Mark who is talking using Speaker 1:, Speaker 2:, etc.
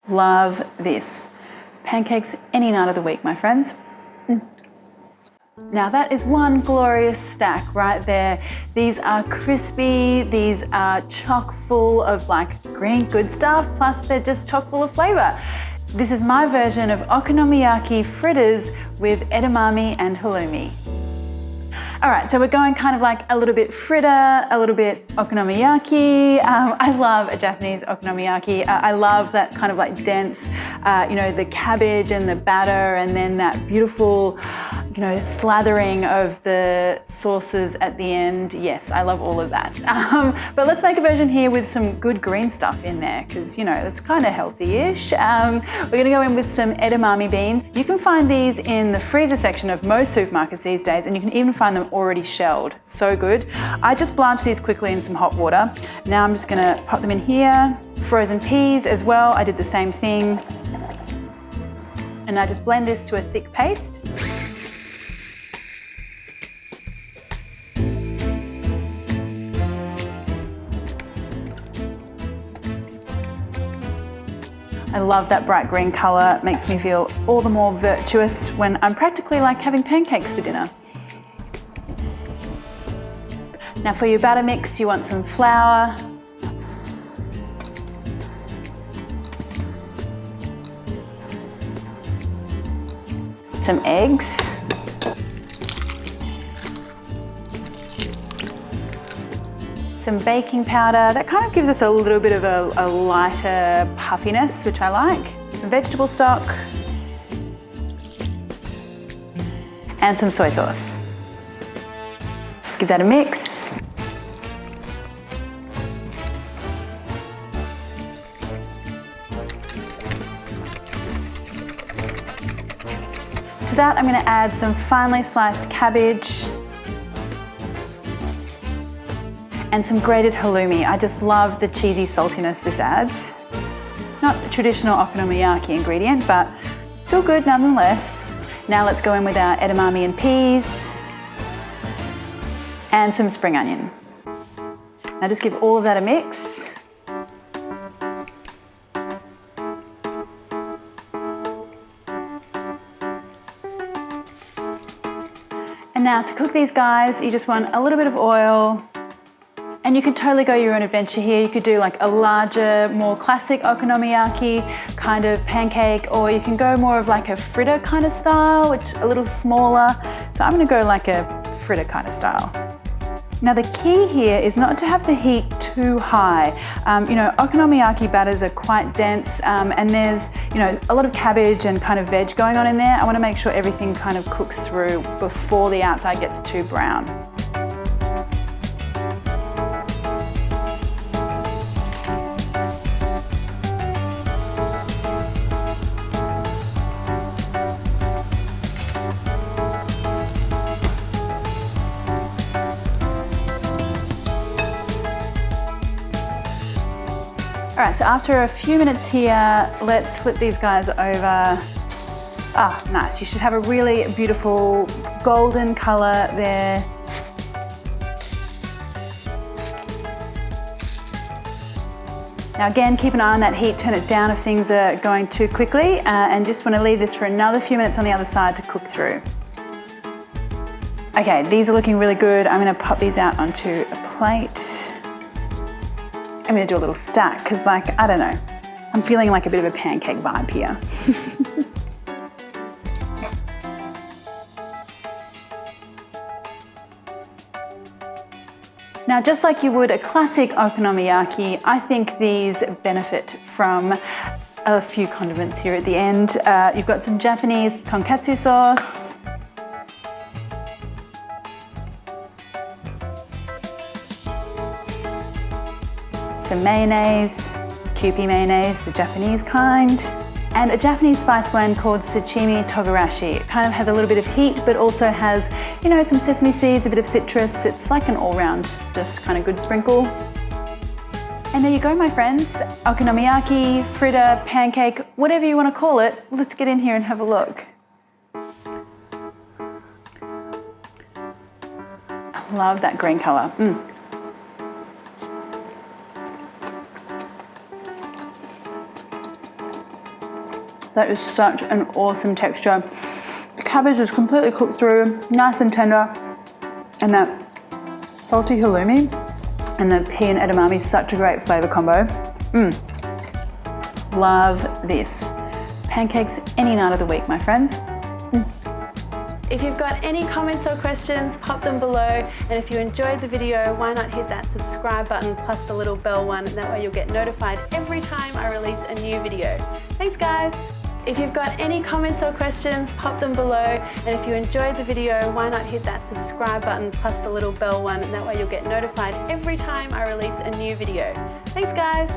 Speaker 1: Love this. Pancakes any night of the week, my friends. Now that is one glorious stack right there. These are crispy, these are chock full of like green good stuff, plus they're just chock full of flavor. This is my version of okonomiyaki fritters with edamame and halloumi. All right, so we're going kind of like a little bit fritter, a little bit okonomiyaki. I love a Japanese okonomiyaki. I love that kind of like dense, the cabbage and the batter, and then that beautiful, slathering of the sauces at the end. Yes, I love all of that. But let's make a version here with some good green stuff in there, because it's kind of healthy-ish. We're gonna go in with some edamame beans. You can find these in the freezer section of most supermarkets these days, and you can even find them already shelled. So good. I just blanched these quickly in some hot water. Now I'm just gonna pop them in here. Frozen peas as well, I did the same thing. And I just blend this to a thick paste. I love that bright green colour. It makes me feel all the more virtuous when I'm practically like having pancakes for dinner. Now for your batter mix, you want some flour, some eggs, some baking powder. That kind of gives us a little bit of a lighter puffiness, which I like. Some vegetable stock, and some soy sauce. Just give that a mix. To that, I'm going to add some finely sliced cabbage and some grated halloumi. I just love the cheesy saltiness this adds. Not the traditional okonomiyaki ingredient, but still good nonetheless. Now let's go in with our edamame and peas and some spring onion. Now just give all of that a mix. And now to cook these guys, you just want a little bit of oil, and you could totally go your own adventure here. You could do like a larger, more classic okonomiyaki kind of pancake, or you can go more of like a fritter kind of style, which a little smaller. So I'm gonna go like a fritter kind of style. Now the key here is not to have the heat too high. Okonomiyaki batters are quite dense, and there's a lot of cabbage and kind of veg going on in there. I want to make sure everything kind of cooks through before the outside gets too brown. All right, so after a few minutes here, let's flip these guys over. Ah, nice. You should have a really beautiful golden color there. Now again, keep an eye on that heat, turn it down if things are going too quickly, and just want to leave this for another few minutes on the other side to cook through. Okay, these are looking really good. I'm gonna pop these out onto a plate. I'm gonna do a little stack because, I don't know, I'm feeling like a bit of a pancake vibe here. Now, just like you would a classic okonomiyaki, I think these benefit from a few condiments here at the end. You've got some Japanese tonkatsu sauce, some mayonnaise, Kewpie mayonnaise, the Japanese kind, and a Japanese spice blend called sashimi togarashi. It kind of has a little bit of heat, but also has, some sesame seeds, a bit of citrus. It's like an all-round, just kind of good sprinkle. And there you go, my friends. Okonomiyaki, fritter, pancake, whatever you want to call it. Let's get in here and have a look. I love that green color. That is such an awesome texture. The cabbage is completely cooked through, nice and tender, and that salty halloumi and the pea and edamame is such a great flavour combo. Love this. Pancakes any night of the week, my friends. If you've got any comments or questions, pop them below. And if you enjoyed the video, why not hit that subscribe button plus the little bell one, and that way you'll get notified every time I release a new video. Thanks guys. If you've got any comments or questions, pop them below. And if you enjoyed the video, why not hit that subscribe button plus the little bell one, and that way you'll get notified every time I release a new video. Thanks guys.